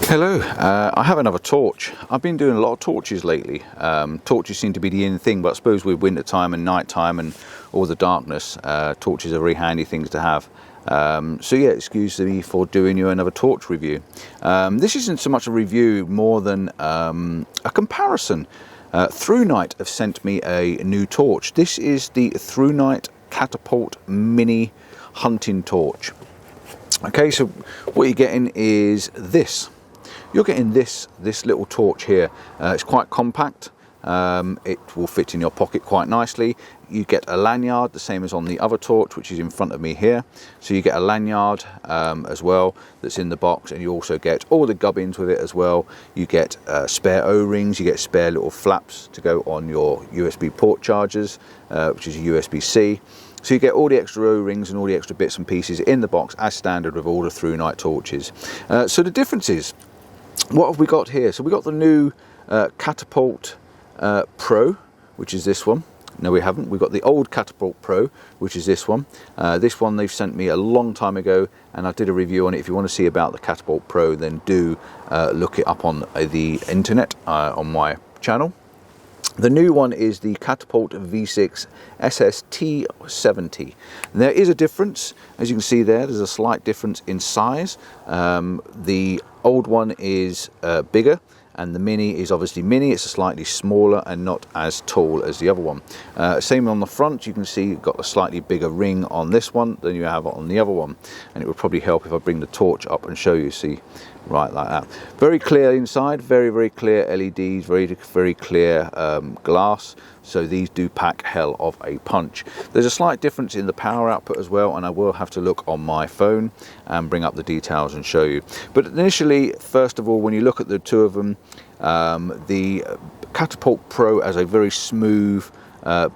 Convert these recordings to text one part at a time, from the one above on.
Hello, I have another torch. I've been doing a lot of torches lately. Torches seem to be the in thing, but I suppose with winter time and night time and all the darkness, torches are very handy things to have. So yeah, excuse me for doing you another torch review. This isn't so much a review, more than a comparison. Thrunite have sent me a new torch. This is the Thrunite Caterpult Mini Hunting Torch. Okay, so what you're getting is this. You're getting this little torch here. It's quite compact. It will fit in your pocket quite nicely. You get a lanyard, the same as on the other torch, which is in front of me here. So you get a lanyard as well that's in the box, and you also get all the gubbins with it as well. You get spare O-rings, you get spare little flaps to go on your USB port chargers, which is a USB-C. So you get all the extra O-rings and all the extra bits and pieces in the box as standard with all the Thrunite torches. So the difference is, what have we got here? So we got the new Catapult Pro, which is this one. No, we haven't. We've got the old Catapult Pro, which is this one. This one they've sent me a long time ago, and I did a review on it. If you want to see about the Catapult Pro, then do look it up on the internet on my channel. The new one is the Catapult V6 SST70. There is a difference, as you can see there's a slight difference in size. The old one is bigger, and the mini is obviously mini. It's slightly smaller and not as tall as the other one. Same on the front, you can see you've got a slightly bigger ring on this one than you have on the other one, and it would probably help if I bring the torch up and show you. See, right like that. Very clear inside, very clear LEDs, very clear glass. So these do pack hell of a punch. There's a slight difference in the power output as well, and I will have to look on my phone and bring up the details and show you. But initially, first of all, when you look at the two of them, the Catapult Pro has a very smooth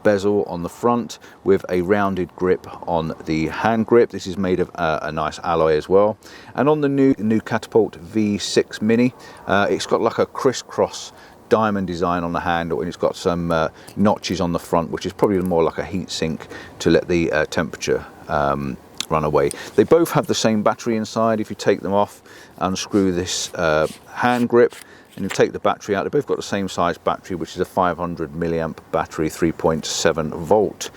bezel on the front with a rounded grip on the hand grip. This is made of a nice alloy as well. And on the new Catapult V6 Mini, it's got like a crisscross diamond design on the handle, and it's got some notches on the front, which is probably more like a heat sink to let the temperature run away. They both have the same battery inside. If you take them off, unscrew this hand grip, and you take the battery out, they both got the same size battery, which is a 500 milliamp battery, 3.7 volt.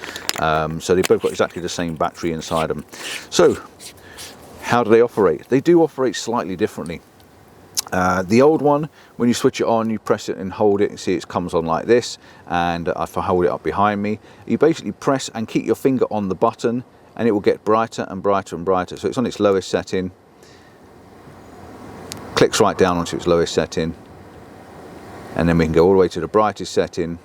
So they both got exactly the same battery inside them. So how do they operate? They do operate slightly differently. The old one, when you switch it on, you press it and hold it, and see it comes on like this. And if I hold it up behind me, you basically press and keep your finger on the button, and it will get brighter and brighter and brighter. So it's on its lowest setting, clicks right down onto its lowest setting, and then we can go all the way to the brightest setting,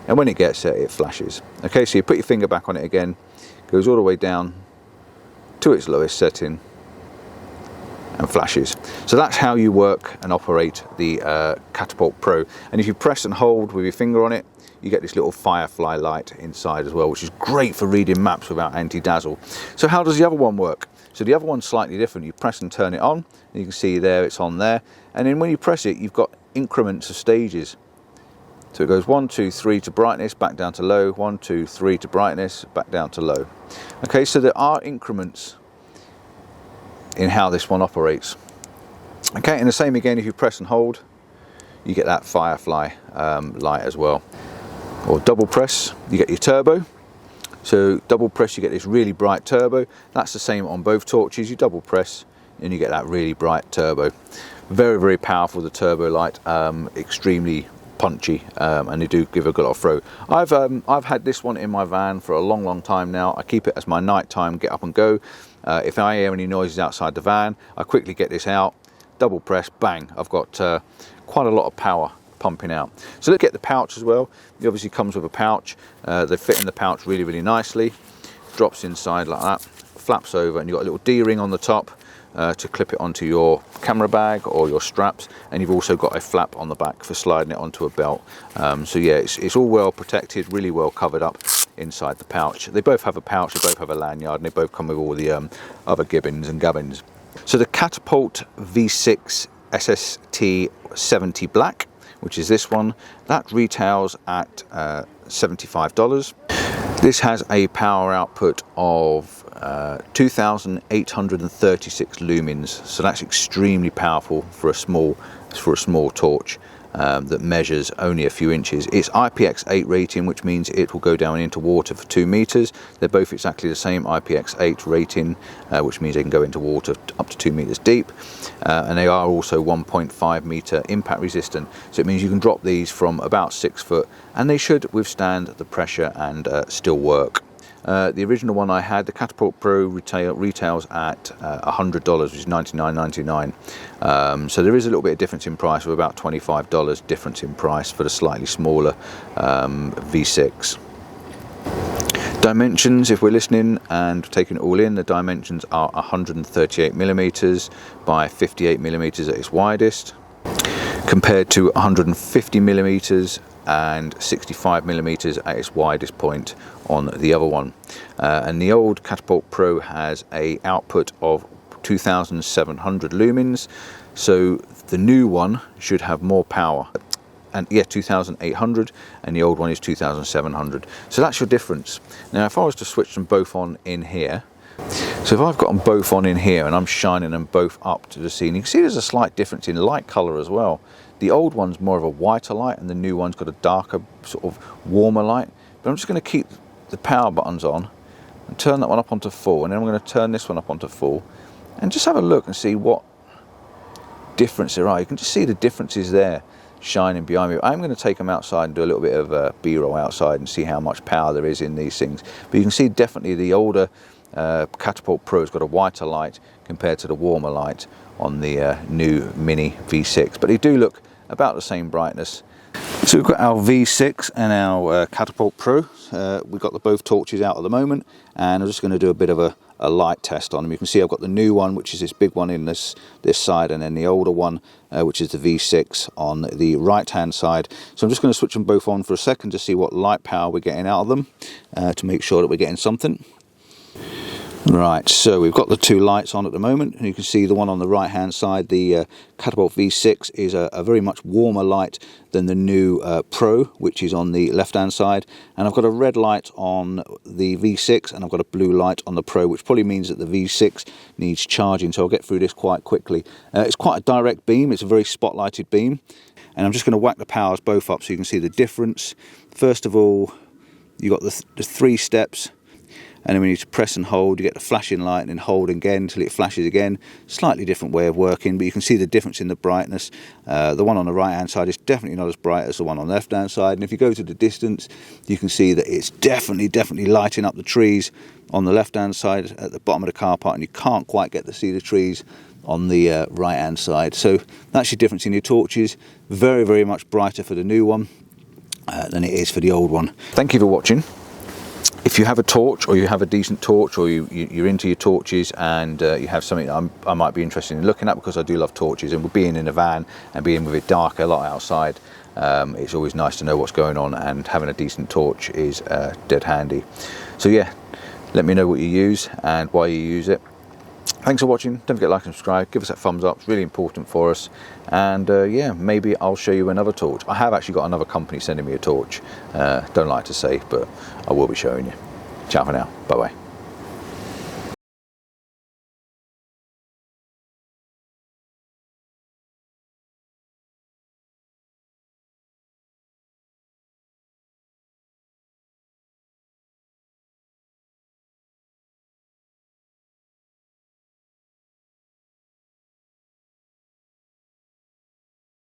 and when it gets there, it flashes. Okay, so you put your finger back on it again, goes all the way down to its lowest setting and flashes. So that's how you work and operate the Catapult Pro. And if you press and hold with your finger on it, you get this little firefly light inside as well, which is great for reading maps without anti-dazzle. So how does the other one work? So the other one's slightly different. You press and turn it on, and you can see there it's on there, and then when you press it, you've got increments of stages. So it goes 1, 2, 3 to brightness, back down to low, 1, 2, 3 to brightness, back down to low. Okay, so there are increments in how this one operates. Okay, and the same again, if you press and hold, you get that firefly light as well. Or double press, you get your turbo. So double press, you get this really bright turbo. That's the same on both torches. You double press and you get that really bright turbo. Very powerful, the turbo light, extremely punchy, and they do give a good lot of throw. I've had this one in my van for a long time now. I keep it as my nighttime get up and go. If I hear any noises outside the van, I quickly get this out, double press, bang, I've got quite a lot of power pumping out. So let's get the pouch as well. It obviously comes with a pouch. They fit in the pouch really nicely. Drops inside like that, flaps over, and you've got a little D-ring on the top to clip it onto your camera bag or your straps, and you've also got a flap on the back for sliding it onto a belt. So yeah, it's all well protected, really well covered up inside the pouch. They both have a pouch, they both have a lanyard, and they both come with all the other gibbons and gubbins. So the Catapult V6 SST70 Black, which is this one, that retails at $75. This has a power output of 2836 lumens, so that's extremely powerful for a small torch that measures only a few inches. It's IPX8 rating, which means it will go down into water for 2 meters. They're both exactly the same IPX8 rating, which means they can go into water up to 2 meters deep, and they are also 1.5 meter impact resistant, so it means you can drop these from about 6 foot and they should withstand the pressure and still work. The original one I had, the Catapult Pro, retails at $100, which is $99.99. So there is a little bit of difference in price, of about $25 difference in price for the slightly smaller V6. Dimensions, if we're listening and taking it all in, the dimensions are 138 millimeters by 58 millimeters at its widest, compared to 150 millimeters and 65 millimeters at its widest point on the other one. And the old Catapult Pro has a output of 2700 lumens, so the new one should have more power, and yeah, 2800, and the old one is 2700. So that's your difference. Now if I was to switch them both on in here, so if I've got them both on in here and I'm shining them both up to the scene, you can see there's a slight difference in light color as well. The old one's more of a whiter light and the new one's got a darker, sort of warmer light. But I'm just going to keep the power buttons on and turn that one up onto full, and then I'm going to turn this one up onto full and just have a look and see what difference there are. You can just see the differences there shining behind me. I'm going to take them outside and do a little bit of B-roll outside and see how much power there is in these things. But you can see definitely the older Catapult Pro has got a whiter light compared to the warmer light on the new Mini V6, but they do look about the same brightness. So we've got our V6 and our Catapult Pro. We've got both torches out at the moment, and I'm just going to do a bit of a light test on them. You can see I've got the new one, which is this big one in this side, and then the older one, which is the V6 on the right hand side. So I'm just going to switch them both on for a second to see what light power we're getting out of them, to make sure that we're getting something. Right, so we've got the two lights on at the moment, and you can see the one on the right hand side, the Catapult V6, is a very much warmer light than the new Pro, which is on the left hand side. And I've got a red light on the V6 and I've got a blue light on the Pro, which probably means that the V6 needs charging, so I'll get through this quite quickly. It's quite a direct beam, it's a very spotlighted beam, and I'm just going to whack the powers both up so you can see the difference. First of all, you've got the 3 steps, and then when you press and hold, you get the flashing light, and then hold again until it flashes again. Slightly different way of working, but you can see the difference in the brightness. The one on the right hand side is definitely not as bright as the one on the left hand side, and if you go to the distance, you can see that it's definitely lighting up the trees on the left hand side at the bottom of the car park, and you can't quite get to see the trees on the right hand side. So that's your difference in your torches. Very much brighter for the new one than it is for the old one. Thank you for watching. If you have a torch, or you have a decent torch, or you're into your torches, and you have something that I might be interested in looking at, because I do love torches, and being in a van and being with it dark a lot outside, it's always nice to know what's going on, and having a decent torch is dead handy. So yeah, let me know what you use and why you use it. Thanks for watching. Don't forget to like and subscribe, give us that thumbs up, it's really important for us. And yeah, maybe I'll show you another torch. I have actually got another company sending me a torch. Don't like to say, but I will be showing you. Ciao for now, bye bye.